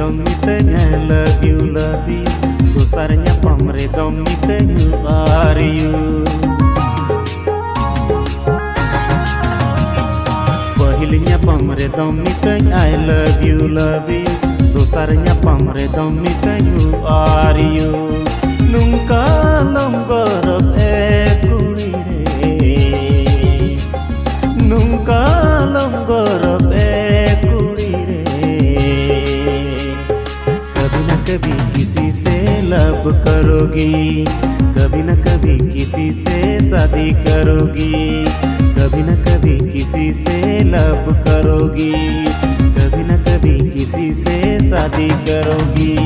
dom mitanya love you Dosarnya pamre dom mitanya are you. Pahilnya pamre dom mitanya I love you Dosarnya pamre dom mitanya are you. Nunca lomborop kuri re, nunca lomborop kuri re. कभी न कभी किसी से लब करोगी, कभी न कभी किसी से शादी करोगी, कभी न कभी किसी से लब करोगी, कभी न कभी किसी से शादी करोगी.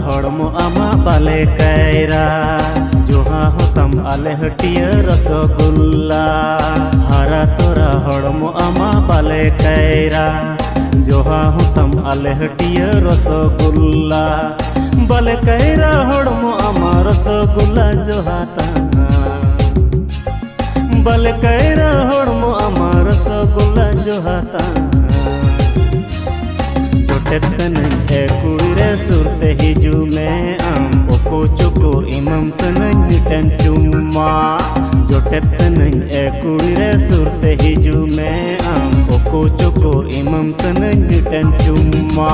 हड़मो आमा बाले कैरा जोहा होतम आले हटिया रसगुल्ला. हरा तोरा हड़मो आमा बाले कैरा जोहा होतम आले हटिया रसगुल्ला. बाले कैरा हड़मो आमा रसगुल्ला जोहाता, बाले कैरा हड़मो आमा रसगुल्ला जोहाता. कुड़े सुरते हिजू में आम ओको चुकुर इमाम सनई मिटन चुम्मा. जोटेत सनई कुड़े सुरते हिजू में आम ओको चुकुर इमाम सनई मिटन चुम्मा.